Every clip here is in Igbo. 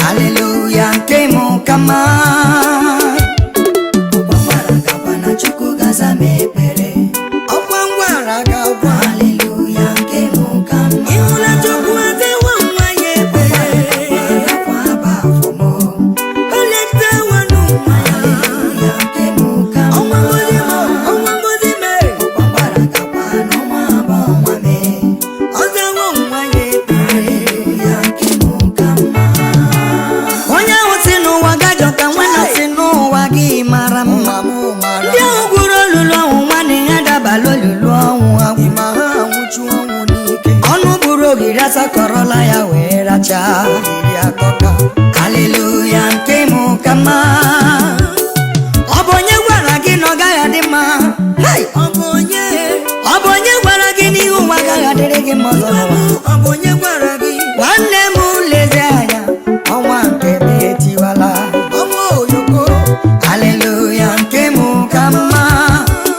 Hallelujah, kemo kama Obangwara chuku gaza mepere Obangwara gaba Hallelujah, kemo kama Iula chuku ate wama yepere Waba fomo Olete wanu Hallelujah, kemo kama Omwangozi me Obangwara gaba no maba wame Oza wama yepere Hallelujah, kemo kama Onya utinu wagajo kamwana sinu wagi maram Ndia uguro lulu wani adaba lulu Imaha uchu unike Onu buro girasa korola ya weracha Hallelujah nkemu kama Obonye gwara gino gaya dima Hey! Obonye gwara gini uwa gaya dirigi mozo Obonye gwara gini Wane muleze aya Owa nkeme tiwala Omo yoko Hallelujah nkemu kama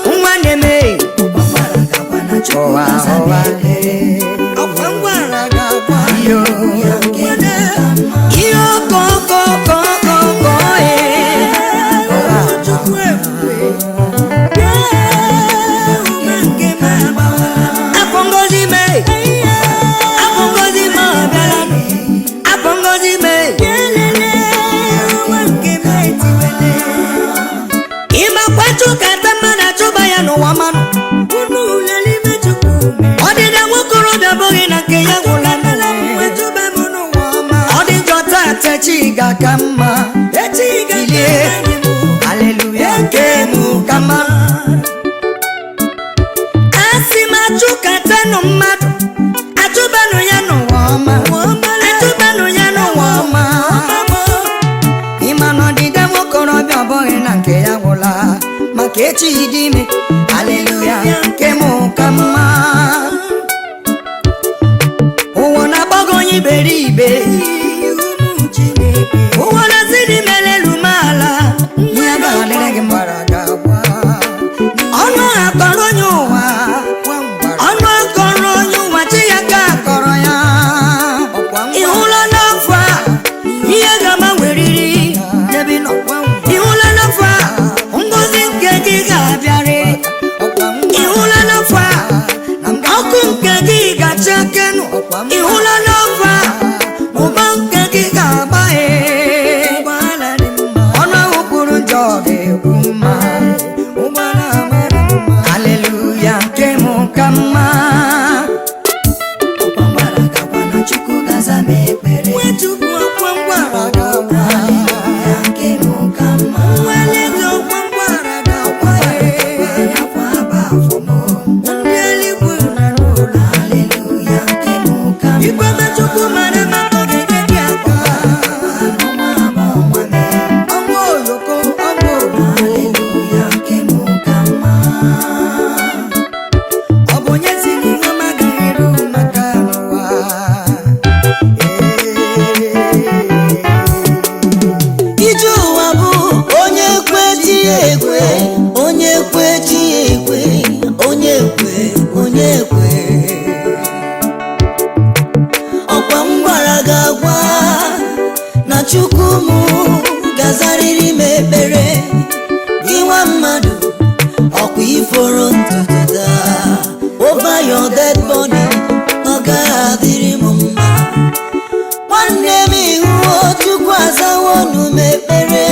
Umwane me Obangwara gabana chukuwa sabele Obangwara gabana Iyo Iyo koko Chiga kama ile hallelujah kemu kama asima chuka tano matu atubano ya no wama atubano ya no wama imano dida mokoro babo enanke ya wola makechi dime hallelujah kemu kama uona bagonyi beribe Uwana zidi melelu mala Niaga walege mbaragawa Ono akoronyowa Ono akoronyowa Chiyaka koroya Ihula nafa Niaga maweriri Ihula nafa Ungozi mkejiga byare Ihula nafa Oku mkejiga chakenu Ihula nafa Ubankejiga bae Hallelujah, kemo kama Obangwara gabana chuku gaza mepere Wechuku Obangwara gaba Hallelujah, kemo kama Welezo Obangwara gaba Waba fomo Ndeli kuna nula Hallelujah, kemo kama Ikwame chuku marema kogege diaka Nomaba mwane Omo yoko omo Hallelujah, kemo kama Obonyezi ni ngoma gahiru makanoa Iju wabu onye kweti ekwe Onye kweti ekwe Onye kwe Obangwara gagwa Na chukumu gazariri mepere Iwa madu Oku iforo ntututa Over your dead body Oga adiri mumma Wanne mi huo tukwaza wonu mepere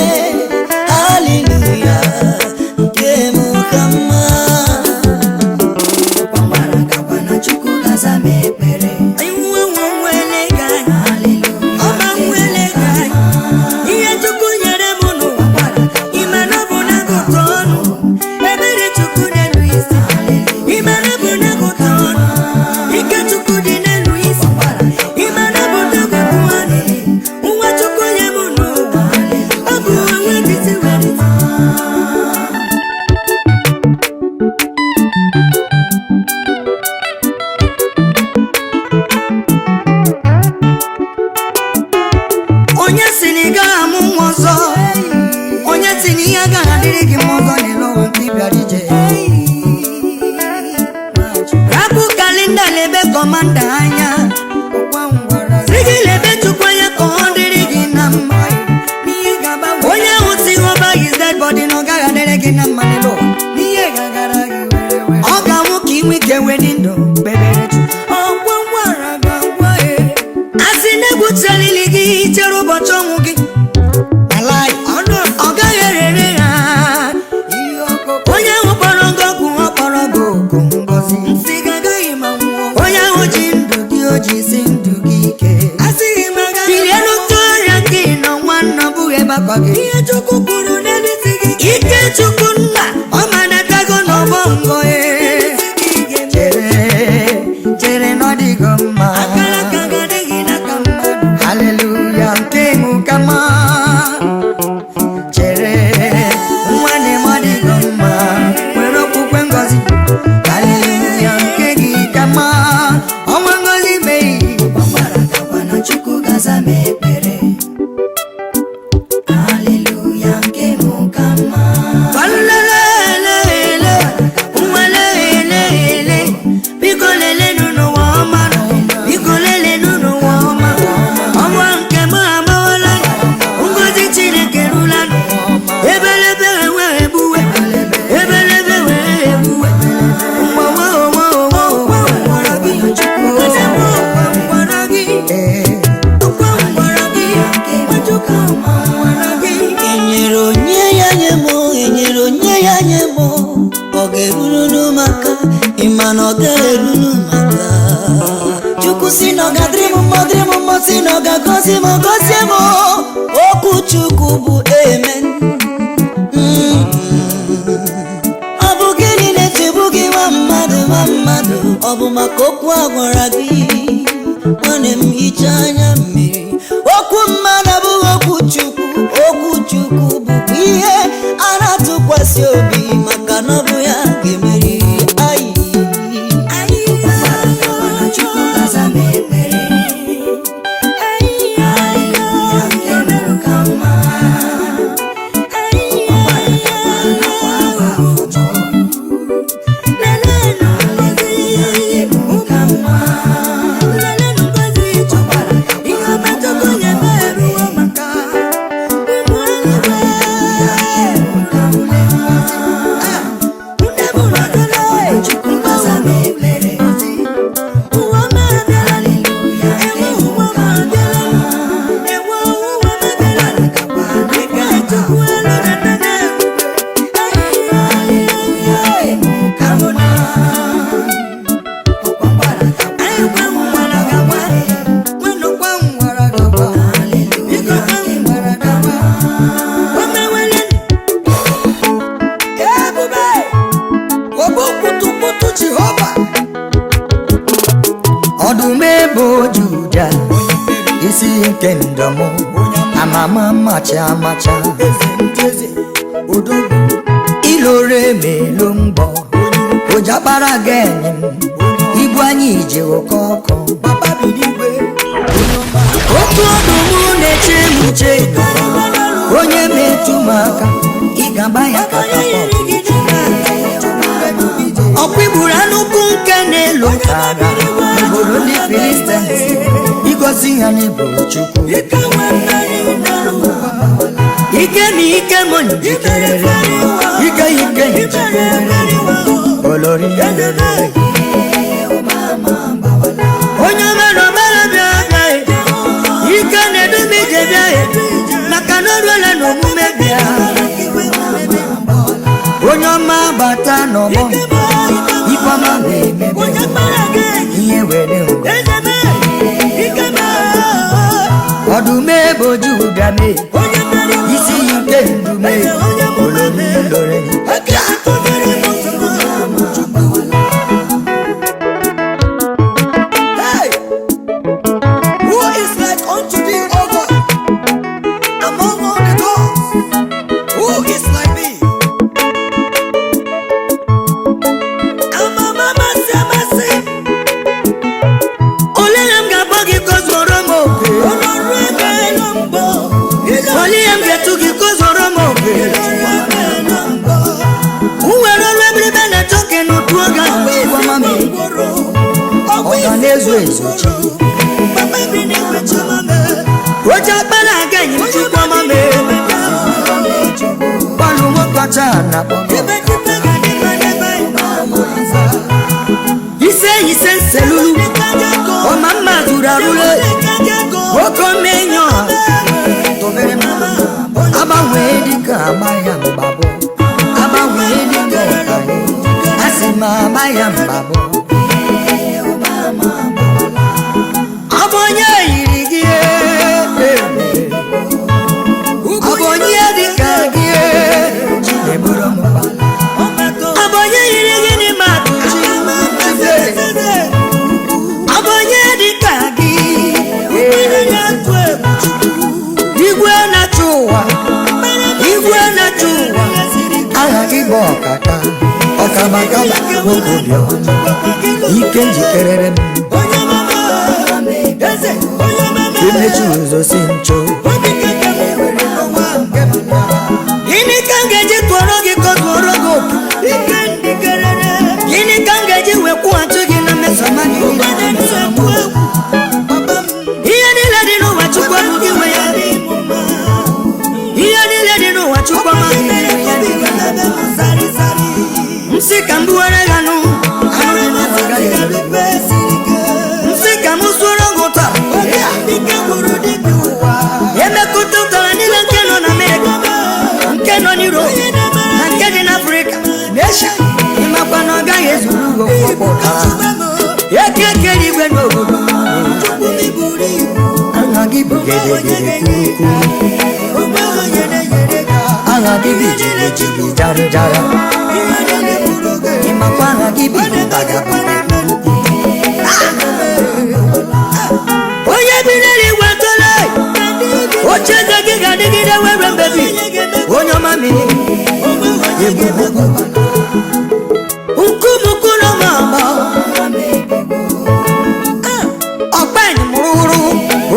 Hallelujah Kemu kama Obangwara gabana chuku gaza mepere Iwa mwele gani Hallelujah Oba mwele gani Iye chuku nyere munu Imanobu na gutonu Ebere chuku de luisi Imanobu na gutonu gị lebe Chukwu anya ka ọ dịrị gị na mma. Onye ahụ si ọba his dead body na ọ gaghị adịrị gị na mma n'elu ụwa. Ọ ga-anwụ ka inwe ike wee dị ndụ kpebere Chukwu. A sị na egbuchalili gị chere ụbọchị ọnwụ gị, ọ gaghị erere ha. Onye ahụ kpọrọ gị ọgwụ, ọ kpọrọ gị oku ngọzi. Onye ahụ ji ndụ gị, o ji si ndụ gị ike. Bilie n'otu ọrịa gị nọ nwanna bụghị ebe akwa gị. Ike Chukwu nna ọ manatago n'ọgbọ ngọ chere na ọ dịgo mma. Haleluya nke mụ kama chere nwanne m ọ dịgo mma. Nwere okwukwe ngọzi. Haleluya nke gị kama ọnwa ngọzi mee na Chukwu gaza m ekpere. Haleluya nke mụ kama biko lelenu n'ụwa ọma, biko lelenu n'ụwa ọma. Ọnwa nke m amawala, ngozi Chineke rula. Ebelebe wee egbuwe, ebelebe wee egbuwe. Enyere onye ya nye mụ, enyere onye ya nye mụ. Ọ ga-eruru maka ịma na ọ ga-eruru maka Chukwu si na ọ ga-adịrị m mma, dịrị m mma, si na ọ ga-agọzi m, gọzie m. Okwu Chukwu bụ amen. Ọ bụ gịnị na-echegbu gị nwa mmadụ, nwa mmadụ? Ọ bụ maka okwu a gwara gị. Nwanne m hichaa anya mmiri. Okwu mmadụ abụghị okwu Chukwu. Okwu Chukwu bụ ihe a na-atụkwasị obi, maka na ọ bụ ya ga-emeri. Ọdụm ebo Juda, isi nke ndọmụ, amama macha amacha. Ilore melo mbọ, ojabara genyem, ibu anyị ije oke ọkụ. Otu ọdụm na-eche m uche, onye metụ m aka, ị ga-agba ya katapọt. Ọkwa igburu anụkwu nke na-elo tara obodo ndị Filistins, igosi ha n'ịbụ Chukwu. Ike na ike m njikerere, ike njikerere olori onye mere omere bịa bịa, ike na-edube ije bịa, maka na o ruola n'omume bịa. Onye ọma bata n'ọgbọ, ifeọma na-emebe ihe were ngwa. Ọdụm ebo Juda mee, isi nke ndume olori lore. Who is like unto thee, O God, among all the gods? Who is like thee? Ezo na ise selulu o mama durarule oko menyo tobere mama aba wedika abaya mbabo aba wedika asima abaya mbabo abonye irigie abonye dikagie chideburo mba abonye irigie ni matuchi abonye dikagi igwe na chuwa agha gị bụ ọkaka ọkabakaba obodo ike njikerere m imechi ụzọ si ncho gịnị ka m ga-eji tụọrọ gị ka tụọrọ gị otu gịnị ka m ga-eji wekwughachi gị na mmesoma gị ihe niile dị n'ụwa Chukwu bụ gị nwe ya ihe niile dị n'ụwa Chukwu amaghị ya nsị ka m buwere ya nụ nsị ka m sụọrọ gị ụtọ emekọta ụtara niile nke nọ na Amerịka nke nọ n'Europe na nke dị n'Afrịka n'Eshia ịmakwa na ọ gaghị ezuru ugo ụtara eke kere igwe n'obodo aha gị bụ gedegede kwuru aha gị bụ jijiji jara jara ịmakwa aha gị bụ bagabara onye bi n'eluigwe tole oche eze gị ga-adịgide were mbebi onye ọma mmiri egbugbugbu nkumukuru mama ọkpanyị mụrụhụrụ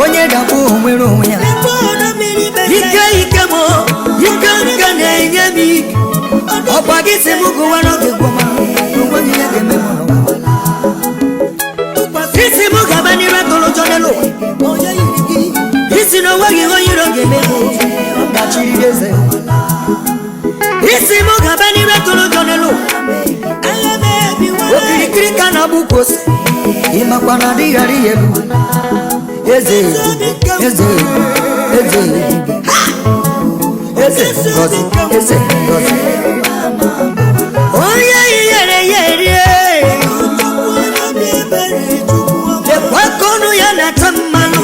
onye dakwa onwere onwe ya ike mo ike nke na-enye m ike ọkwa gị si m gụwara oge gwọma onweghị ihe ga-eme isi m gaba n'iru atụrụ ụjọ n'elu isi na onweghị onye iro ga-eme gachiri eze isi m gaba n'iru atụrụ ụjọ n'elu okirikiri ka na-agbụ kwụsị ịmakwa na adịghara ihe bụ eze eze eze ngozi eze ngozi onye yere yere lekwa ka ọnụ ya na-ata mmanụ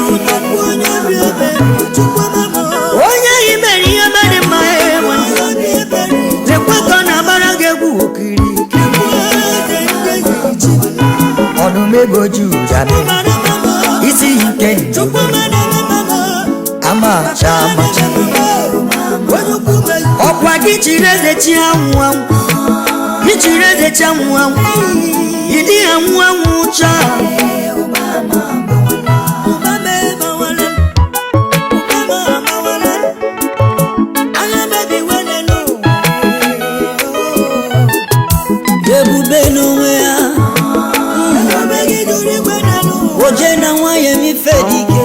onye yi mere ihe mere mma ewe lekwa ka ọ na-agbara gị egwu okiri ọdụm ego jujabe isi ike njogbu amacha amacha ọkwa gị chiri eze chi anwụ anwụ gị chiri eze chi anwụ anwụ ịdị anwụ anwụ cha ebube n'onwe ya oje na nwanyị m ife dike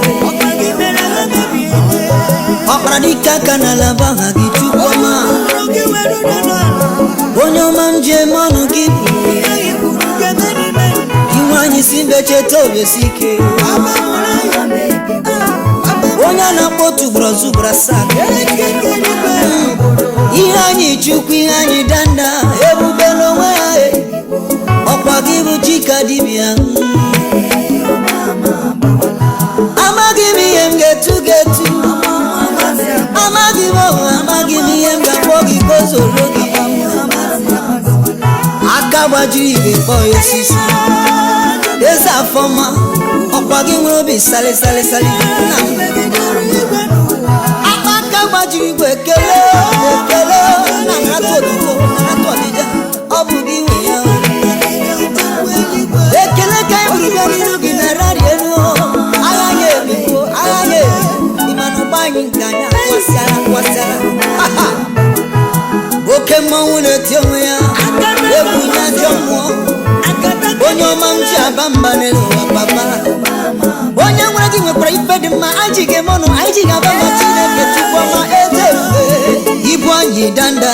ọkpara dike aka n'ala baha gị Chukwu ọma onye ọma njem ọnụ gị inwe anyị si mbe cheta obesi ike onye a na-akpọ tụgbọrọ zụgbọrọ sak ihe anyị Chukwu ihe anyị danda ebube n'onwe ya ọkwa gị bụ chika dibịa amaghị m ihe m ga-etu amaghị m ihe m ga-akpọ gị ka o zoro gị aka gbajiri igwe kpọọ osisi eze afọma ọkwa gị nwere obi salịsalị aka gbajiri igwe ekele na nrata otuto nrata ọdịda ọ bụ gị nwe ya ekele ka anyị bụrụ bịa n'iru gị na rari elu agha ya ebigo ịmana ụgbọ anyị nke anya kwasara oke mmanwụ na-eti onwe ya egwu nye ajọ mmụọ onye ọma m ji aba mba n'elu ụwa papa onye nwere gị nwekwara ife dị mma anyị ji ga-eme ọnụ anyị ji ga-aba na Chineke Chukwu ọma eze ibu anyị danda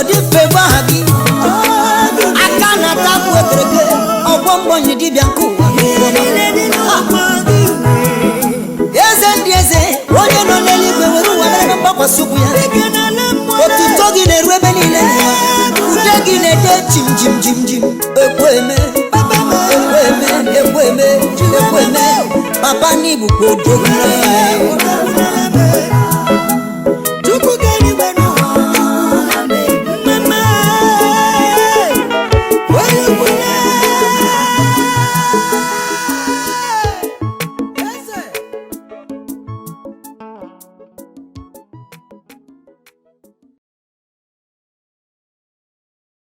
dị mfe gị aka na tapụ otereke ọgbọ mgbọnyị dibịa nke ụwa eze ndị eze onye nọ n'eluigwe were ụwa mere na mgbakwasị ụkwụ ya otuto gị na-eru ebe niile ude gị na-ede jim jim jim jim ekweme ekweme ekweme ekweme papa n'ibukwa odogwu